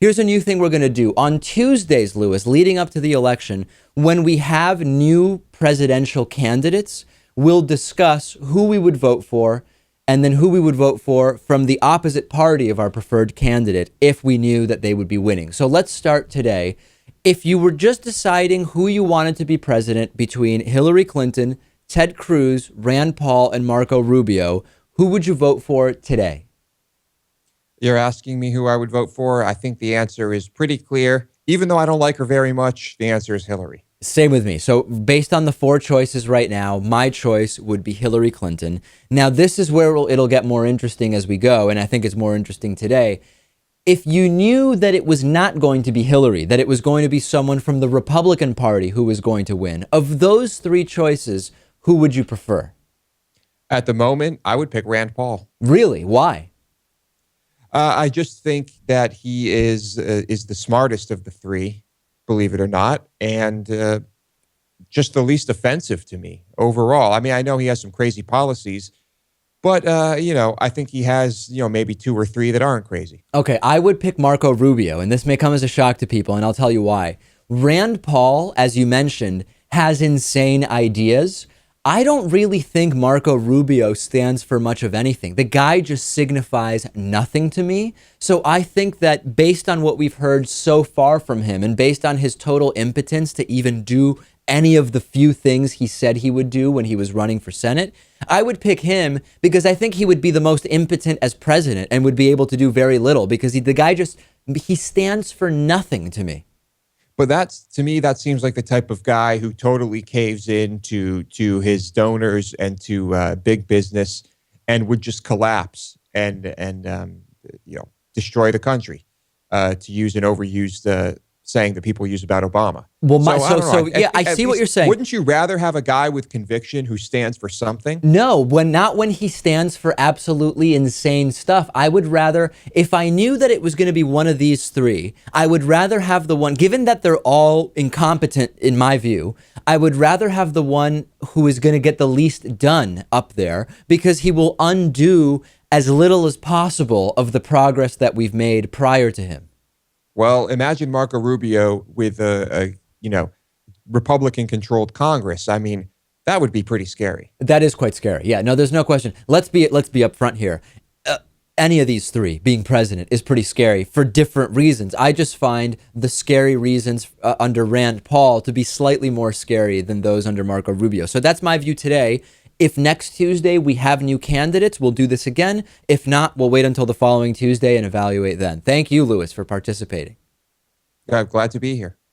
Here's a new thing we're going to do. On Tuesdays, Lewis, leading up to the election, when we have new presidential candidates, we'll discuss who we would vote for and then who we would vote for from the opposite party of our preferred candidate if we knew that they would be winning. So let's start today. If you were just deciding who you wanted to be president between Hillary Clinton, Ted Cruz, Rand Paul, and Marco Rubio, who would you vote for today? You're asking me who I would vote for. I think the answer is pretty clear. Even though I don't like her very much, the answer is Hillary. Same with me. So based on the four choices right now, my choice would be Hillary Clinton. Now, this is where it'll get more interesting as we go, and I think it's more interesting today. If you knew that it was not going to be Hillary, that it was going to be someone from the Republican Party who was going to win, of those three choices, who would you prefer? At the moment, I would pick Rand Paul. Really? Why? I just think that he is the smartest of the three, believe it or not, and just the least offensive to me overall. I mean, I know he has some crazy policies, but, I think he has, maybe two or three that aren't crazy. Okay, I would pick Marco Rubio, and this may come as a shock to people, and I'll tell you why. Rand Paul, as you mentioned, has insane ideas. I don't really think Marco Rubio stands for much of anything. The guy just signifies nothing to me. So I think that based on what we've heard so far from him and based on his total impotence to even do any of the few things he said he would do when he was running for Senate, I would pick him because I think he would be the most impotent as president and would be able to do very little because the guy he stands for nothing to me. But to me, that seems like the type of guy who totally caves in to his donors and to big business and would just collapse and destroy the country, to use an overused saying that people use about Obama. Well, I see what you're saying. Wouldn't you rather have a guy with conviction who stands for something? No, not when he stands for absolutely insane stuff. I would rather, if I knew that it was going to be one of these three, I would rather have the one, given that they're all incompetent in my view, I would rather have the one who is going to get the least done up there because he will undo as little as possible of the progress that we've made prior to him. Well, imagine Marco Rubio with a Republican-controlled Congress. I mean, that would be pretty scary. That is quite scary. Yeah, no, there's no question. Let's be upfront here. Any of these three being president is pretty scary for different reasons. I just find the scary reasons under Rand Paul to be slightly more scary than those under Marco Rubio. So that's my view today. If next Tuesday we have new candidates, we'll do this again. If not, we'll wait until the following Tuesday and evaluate then. Thank you, Lewis, for participating. I'm glad to be here.